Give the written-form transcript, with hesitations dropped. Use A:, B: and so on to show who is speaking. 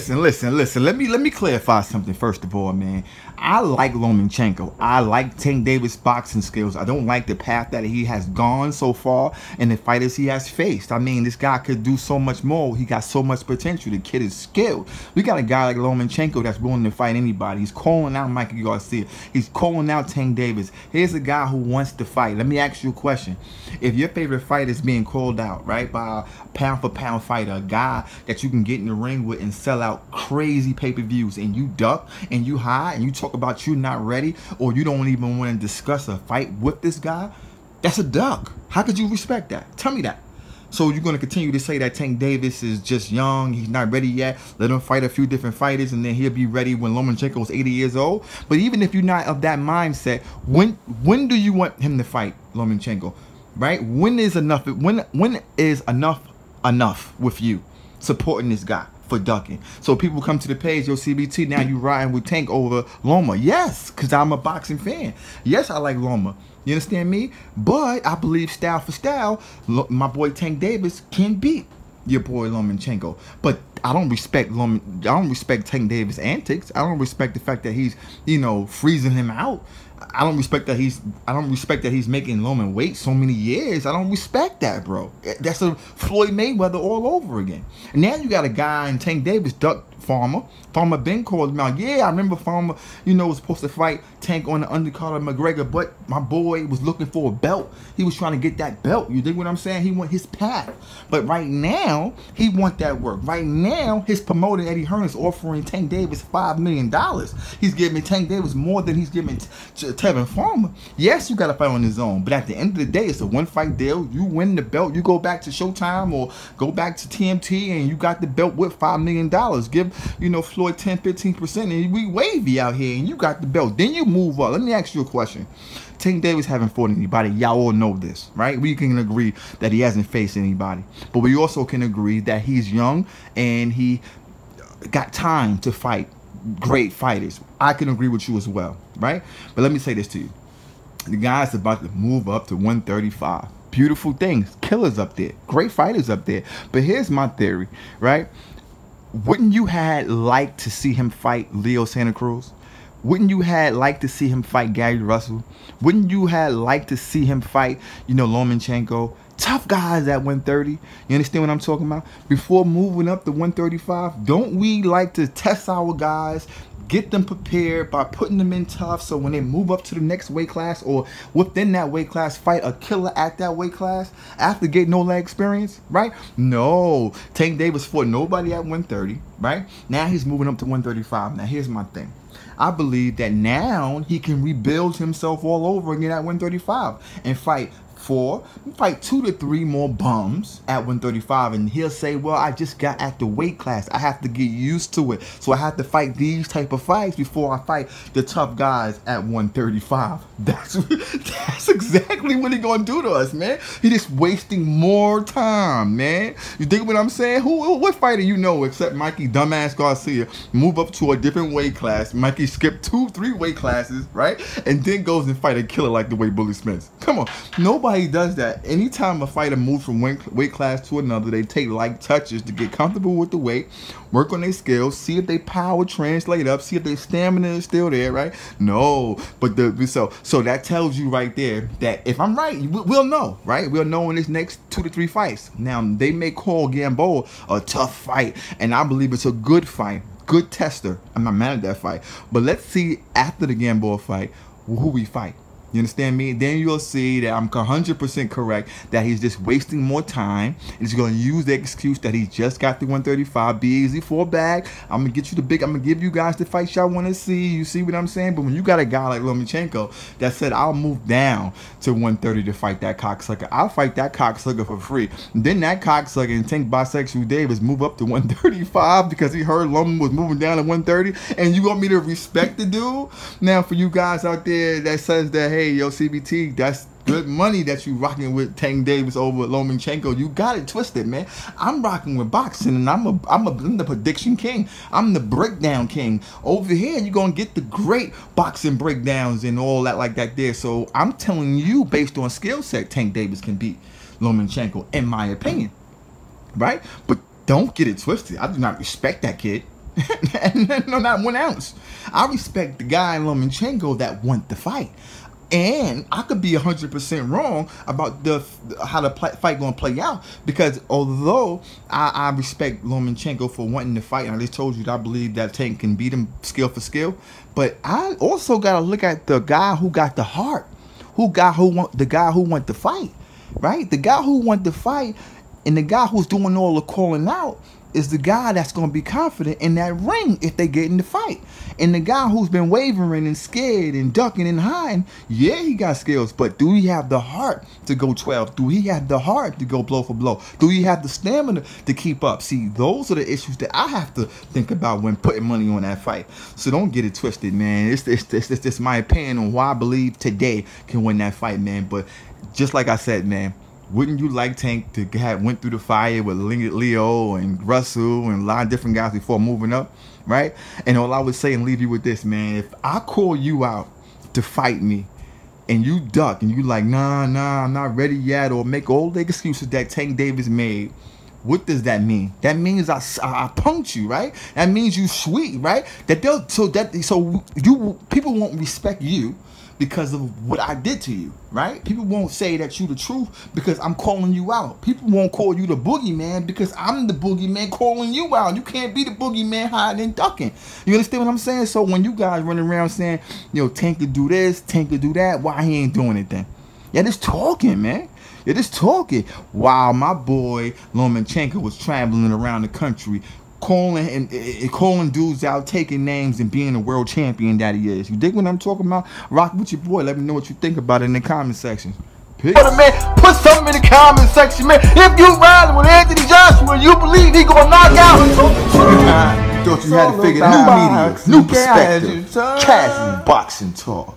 A: Listen. Let me clarify something first of all, man. I like Lomachenko. I like Tank Davis' boxing skills. I don't like the path that he has gone so far and the fighters he has faced. I mean, this guy could do so much more. He got so much potential. The kid is skilled. We got a guy like Lomachenko that's willing to fight anybody. He's calling out Mikey Garcia. He's calling out Tank Davis. Here's a guy who wants to fight. Let me ask you a question. If your favorite fighter is being called out, right, by a pound-for-pound fighter, a guy that you can get in the ring with and sell out crazy pay-per-views, and you duck and you hide and you talk about you not ready, or you don't even want to discuss a fight with this guy, that's a duck. How could you respect that? Tell me that. So you're going to continue to say that Tank Davis is just young, he's not ready yet, let him fight a few different fighters and then he'll be ready when Lomachenko is 80 years old? But even if you're not of that mindset, when do you want him to fight Lomachenko? Right? When is enough with you supporting this guy for ducking? So people come to the page, yo, CBT, now you riding with Tank over Loma. Yes, because I'm a boxing fan. Yes, I like Loma. You understand me? But I believe style for style, my boy Tank Davis can beat your boy Lomachenko. But I don't respect Tank Davis' antics. I don't respect the fact that he's, you know, freezing him out. I don't respect that he's making Loman wait so many years. I don't respect that, bro. That's a Floyd Mayweather all over again. And now you got a guy in Tank Davis duck Farmer. Farmer Ben called him out. Yeah, I remember Farmer, you know, was supposed to fight Tank on the undercard of McGregor, but my boy was looking for a belt. He was trying to get that belt. You dig what I'm saying? He want his path. But right now, he want that work. Right now, his promoter, Eddie Hearn, is offering Tank Davis $5 million. He's giving Tank Davis more than he's giving Tevin Farmer. Yes, you got to fight on his own, but at the end of the day, it's a one-fight deal. You win the belt, you go back to Showtime or go back to TMT, and you got the belt with $5 million. Give, you know, Floyd 10-15%, and we wavy out here, and you got the belt. Then you move up. Let me ask you a question. Tank Davis haven't fought anybody. Y'all all know this, right? We can agree that he hasn't faced anybody, but we also can agree that he's young and he got time to fight great fighters. I can agree with you as well, right? But let me say this to you. The guy's about to move up to 135. Beautiful things. Killers up there. Great fighters up there. But here's my theory, right? Wouldn't you had liked to see him fight Leo Santa Cruz? Wouldn't you had liked to see him fight Gary Russell? Wouldn't you had liked to see him fight, you know, Lomachenko? Tough guys at 130. You understand what I'm talking about? Before moving up to 135, don't we like to test our guys, get them prepared by putting them in tough, so when they move up to the next weight class or within that weight class, fight a killer at that weight class after getting all that experience, right? No. Tank Davis fought nobody at 130, right? Now he's moving up to 135. Now here's my thing. I believe that now he can rebuild himself all over again at 135 and fight 2 to 3 more bums at 135, and he'll say, well, I just got at the weight class, I have to get used to it, so I have to fight these type of fights before I fight the tough guys at 135. That's exactly what he gonna do to us, man. He just wasting more time, man. You think what I'm saying? What fighter you know except Mikey dumbass Garcia move up to a different weight class? Mikey skipped 2-3 weight classes, right, and then goes and fight a killer like the way Bully Smith. Come on, nobody does that. Anytime a fighter moves from weight class to another, they take light touches to get comfortable with the weight, work on their skills, see if they power translate up, see if their stamina is still there, right? No, but so that tells you right there that if I'm right, we'll know, right? We'll know in this next 2 to 3 fights. Now, they may call Gamboa a tough fight, and I believe it's a good fight, good tester. I'm not mad at that fight, but let's see after the Gamboa fight who we fight. You understand me? Then you'll see that I'm 100% correct that he's just wasting more time. He's going to use the excuse that he just got the 135. Be easy for a bag. I'm going to get you the big. I'm going to give you guys the fight y'all want to see. You see what I'm saying? But when you got a guy like Lomachenko that said, I'll move down to 130 to fight that cocksucker, I'll fight that cocksucker for free. And then that cocksucker and Tank Bisexual Davis move up to 135 because he heard Loma was moving down to 130. And you want me to respect the dude? Now, for you guys out there that says that, hey, yo, CBT, that's good money that you rocking with Tank Davis over Lomachenko. You got it twisted, man. I'm rocking with boxing, and I'm the prediction king. I'm the breakdown king. Over here, you're gonna get the great boxing breakdowns and all that like that there. So I'm telling you, based on skill set, Tank Davis can beat Lomachenko, in my opinion, right? But don't get it twisted. I do not respect that kid. No, not 1 ounce. I respect the guy in Lomachenko that want the fight. And I could be 100% wrong about how the fight going to play out, because although I respect Lomachenko for wanting to fight, and I just told you that I believe that Tank can beat him skill for skill, but I also got to look at the guy who got the heart, the guy who want to fight, right? The guy who want to fight and the guy who's doing all the calling out is the guy that's going to be confident in that ring if they get in the fight. And the guy who's been wavering and scared and ducking and hiding, yeah, he got skills, but do he have the heart to go 12? Do he have the heart to go blow for blow? Do he have the stamina to keep up? See, those are the issues that I have to think about when putting money on that fight. So don't get it twisted, man. It's just my opinion on who I believe today can win that fight, man. But just like I said, man, wouldn't you like Tank to have went through the fire with Leo and Russell and a lot of different guys before moving up, right? And all I would say and leave you with this, man, if I call you out to fight me and you duck and you like, nah, I'm not ready yet, or make all the excuses that Tank Davis made, what does that mean? That means I punked you, right? That means you sweet, right? So people won't respect you because of what I did to you, right? People won't say that you the truth because I'm calling you out. People won't call you the boogeyman because I'm the boogeyman calling you out. You can't be the boogeyman hiding and ducking. You understand what I'm saying? So when you guys running around saying, Tank could do this, Tank could do that, why he ain't doing it then? Yeah, just talking, man. You're just talking. While my boy Lomachenko was traveling around the country calling dudes out, taking names, and being the world champion that he is. You dig what I'm talking about? Rock with your boy. Let me know what you think about it in the comment section. Peace. Man, put something in the comment section, man. If you riding with Anthony Joshua, you believe he gonna knock out. Thought you had to figure out new media, new perspective, casual boxing talk.